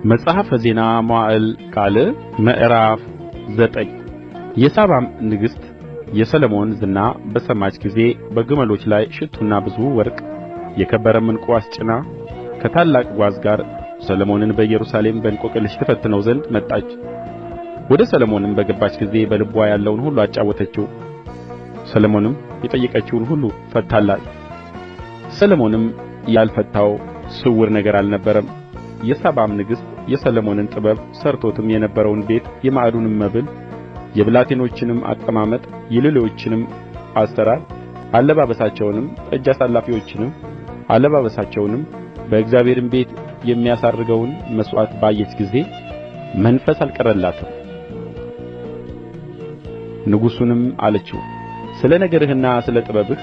መጽሐፈ ዜና መዋዕል ካልዕ ምዕራፍ 9 የሳባም ንግሥት የሰሎሞንን ዝና በሰማች ጊዜ በግመሎች ላይ ሽቱና ብዙ ወርቅ የከበረም ዕንቍ አስጭና ከታላቅ ጓዝ ጋር ሰሎሞንን በኢየሩሳሌም በእንቆቅልሽ ትፈትነው ዘንድ መጣች። ወደ ሰሎሞንም በገባች ጊዜ በልብዋ ያለውን ሁሉ አጫወተችው። ሰሎሞንም የጠየቀችውን ሁሉ ፈታላት። ሰሎሞንም ያልፈታው ስውር ነገር አልነበረም። የሳባም ንግሥት የሰሎሞንን ጥበብ ሠርቶትም የነበረውን ቤት፣ የማዕዱንም መብል፣ የብላቴኖችንም አቀማመጥ፣ የሎሌዎችንም አሠራር፣ አለባበሳቸውንም፣ ጠጅ አሳላፊዎችንም አለባበሳቸውንም፣ በእግዚአብሔርም ቤት የሚያሳርገውን መሥዋዕት ባየች ጊዜ መንፈስ አልቀረላትም። ንጉሡንም አለችው፣ ስለ ነገርህና ስለ ጥበብህ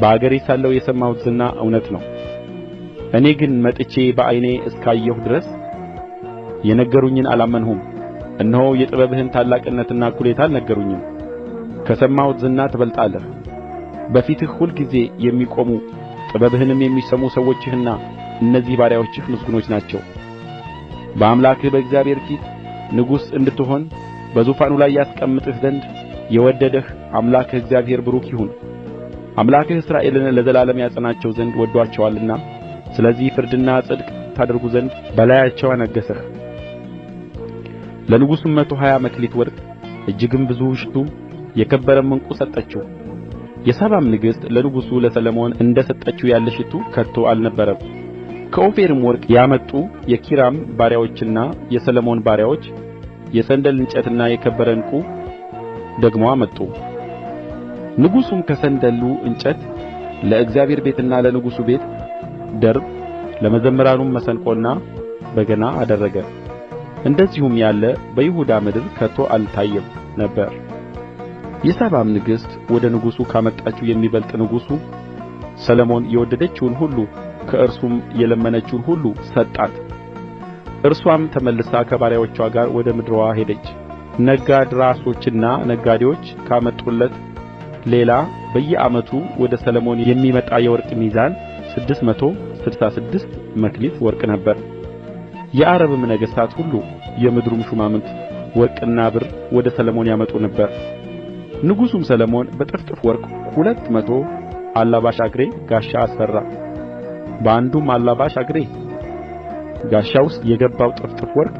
በአገሬ ሳለሁ የሰማሁት ዝና እውነት ነው። እኔ ግን መጥቼ በዓይኔ እስካየሁ ድረስ የነገሩኝን አላመንሁም። እነሆ የጥበብህን ታላቅነትና እኵሌታ አልነገሩኝም። ከሰማሁት ዝና ትበልጣለህ። በፊትህ ሁልጊዜ የሚቆሙ ጥበብህንም የሚሰሙ ሰዎችህና እነዚህ ባሪያዎችህ ምስጉኖች ናቸው። በአምላክህ በእግዚአብሔር ፊት ንጉሥ እንድትሆን በዙፋኑ ላይ ያስቀምጥህ ዘንድ የወደደህ አምላክህ እግዚአብሔር ብሩክ ይሁን። አምላክህ እስራኤልን ለዘላለም ያጸናቸው ዘንድ ወድዶአቸዋልና ስለዚህ ፍርድና ጽድቅ ታደርጉ ዘንድ በላያቸው አነገሠህ። ለንጉሡም 120 መክሊት ወርቅ እጅግም ብዙ ሽቱ የከበረም ዕንቍ ሰጠችው። የሳባም ንግሥት ለንጉሡ ለሰሎሞን እንደ ሰጠችው ያለ ሽቱ ከቶ አልነበረም። ከኦፊርም ወርቅ ያመጡ የኪራም ባሪያዎችና የሰሎሞን ባሪያዎች የሰንደል እንጨትና የከበረ ዕንቍ ደግሞ አመጡ። ንጉሡም ከሰንደሉ እንጨት ለእግዚአብሔር ቤትና ለንጉሡ ቤት ደርብ፣ ለመዘምራኑም መሰንቆና በገና አደረገ። እንደዚሁም ያለ በይሁዳ ምድር ከቶ አልታየም ነበር። የሳባም ንግሥት ወደ ንጉሡ ካመጣችው የሚበልጥ ንጉሡ ሰሎሞን የወደደችውን ሁሉ ከእርሱም የለመነችውን ሁሉ ሰጣት። እርሷም ተመልሳ ከባሪያዎችዋ ጋር ወደ ምድርዋ ሄደች። ነጋድራሶችና ነጋዴዎች ካመጡለት ሌላ በየዓመቱ ወደ ሰሎሞን የሚመጣ የወርቅ ሚዛን 666 መክሊት ወርቅ ነበር። የዓረብም ነገሥታት ሁሉ የምድሩም ሹማምት ወርቅና ብር ወደ ሰሎሞን ያመጡ ነበር። ንጉሡም ሰሎሞን በጥፍጥፍ ወርቅ 200 አላባሽ አግሬ ጋሻ አሠራ። በአንዱም አላባሽ አግሬ ጋሻ ውስጥ የገባው ጥፍጥፍ ወርቅ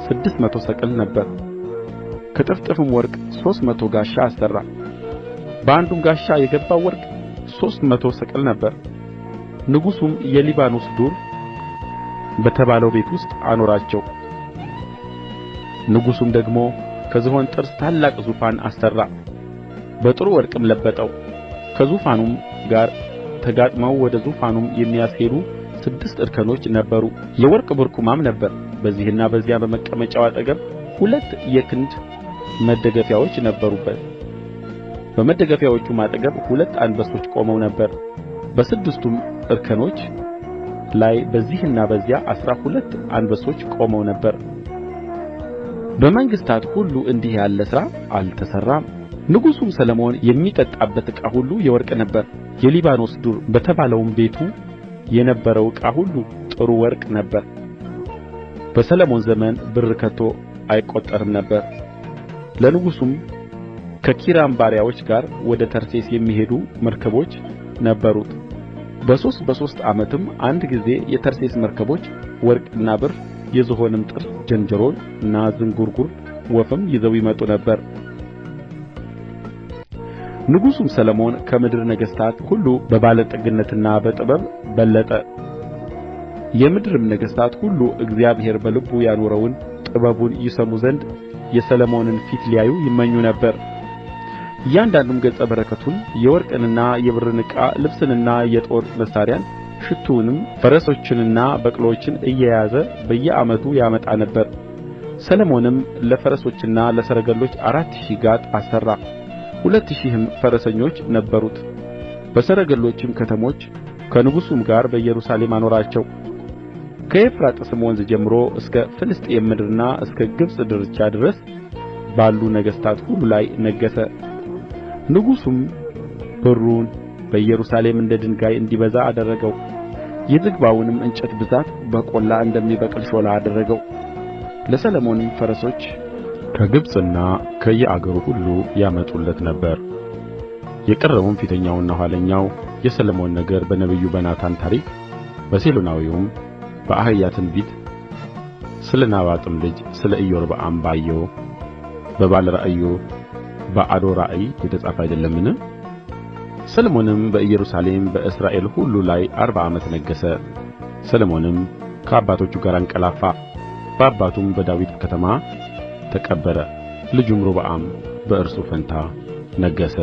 600 ሰቅል ነበር። ከጥፍጥፍም ወርቅ 300 ጋሻ አሠራ። በአንዱም ጋሻ የገባው ወርቅ 300 ሰቅል ነበር። ንጉሡም የሊባኖስ ዱር በተባለው ቤት ውስጥ አኖራቸው። ንጉሡም ደግሞ ከዝሆን ጥርስ ታላቅ ዙፋን አሠራ፣ በጥሩ ወርቅም ለበጠው። ከዙፋኑም ጋር ተጋጥመው ወደ ዙፋኑም የሚያስሄዱ 6 እርከኖች ነበሩ። የወርቅ ብርኩማም ነበር። በዚህና በዚያ በመቀመጫው አጠገብ 2 የክንድ መደገፊያዎች ነበሩበት። በመደገፊያዎቹም አጠገብ 2 አንበሶች ቆመው ነበር። በስድስቱም እርከኖች ላይ በዚህና በዚያ 12 አንበሶች ቆመው ነበር። በመንግሥታት ሁሉ እንዲህ ያለ ሥራ አልተሠራም። ንጉሡም ሰሎሞን የሚጠጣበት ዕቃ ሁሉ የወርቅ ነበር። የሊባኖስ ዱር በተባለውም ቤቱ የነበረው ዕቃ ሁሉ ጥሩ ወርቅ ነበር። በሰሎሞን ዘመን ብር ከቶ አይቈጠርም ነበር። ለንጉሡም ከኪራም ባሪያዎች ጋር ወደ ተርሴስ የሚሄዱ መርከቦች ነበሩት። በሦስት ዓመትም አንድ ጊዜ የተርሴስ መርከቦች ወርቅና ብር፣ የዝሆንም ጥርስ፣ ጅንጀሮና ዝንጕርጕር ወፍም ይዘው ይመጡ ነበር። ንጉሡም ሰሎሞን ከምድር ነገሥታት ሁሉ በባለጠግነትና በጥበብ በለጠ። የምድርም ነገሥታት ሁሉ እግዚአብሔር በልቡ ያኖረውን ጥበቡን ይሰሙ ዘንድ የሰሎሞንን ፊት ሊያዩ ይመኙ ነበር። እያንዳንዱም ገጸ በረከቱን የወርቅንና የብርን ዕቃ፣ ልብስንና የጦር መሣሪያን፣ ሽቱውንም፣ ፈረሶችንና በቅሎችን እየያዘ በየዓመቱ ያመጣ ነበር። ሰሎሞንም ለፈረሶችና ለሰረገሎች 4000 ጋጥ አሠራ። 2000ም ፈረሰኞች ነበሩት። በሰረገሎችም ከተሞች ከንጉሡም ጋር በኢየሩሳሌም አኖራቸው። ከኤፍራጥስም ወንዝ ጀምሮ እስከ ፍልስጥኤም ምድርና እስከ ግብጽ ዳርቻ ድረስ ባሉ ነገሥታት ሁሉ ላይ ነገሠ። ንጉሡም ብሩን በኢየሩሳሌም እንደ ድንጋይ እንዲበዛ አደረገው። የዝግባውንም እንጨት ብዛት በቈላ እንደሚበቅል ሾላ አደረገው። ለሰሎሞንም ፈረሶች ከግብጽና ከየአገሩ ሁሉ ያመጡለት ነበር። የቀረውም ፊተኛውና ኋለኛው የሰሎሞን ነገር በነቢዩ በናታን ታሪክ በሴሎናዊውም በአሒያ ትንቢት ስለ ናባጥም ልጅ ስለ ኢዮርብዓም ባየው በባለ ራእዩ በአዶ ራእይ የተጻፈ አይደለምን? ሰሎሞንም በኢየሩሳሌም በእስራኤል ሁሉ ላይ 40 ዓመት ነገሠ። ሰሎሞንም ከአባቶቹ ጋር አንቀላፋ፣ በአባቱም በዳዊት ከተማ ተቀበረ። ልጁም ሮብዓም በእርሱ ፋንታ ነገሠ።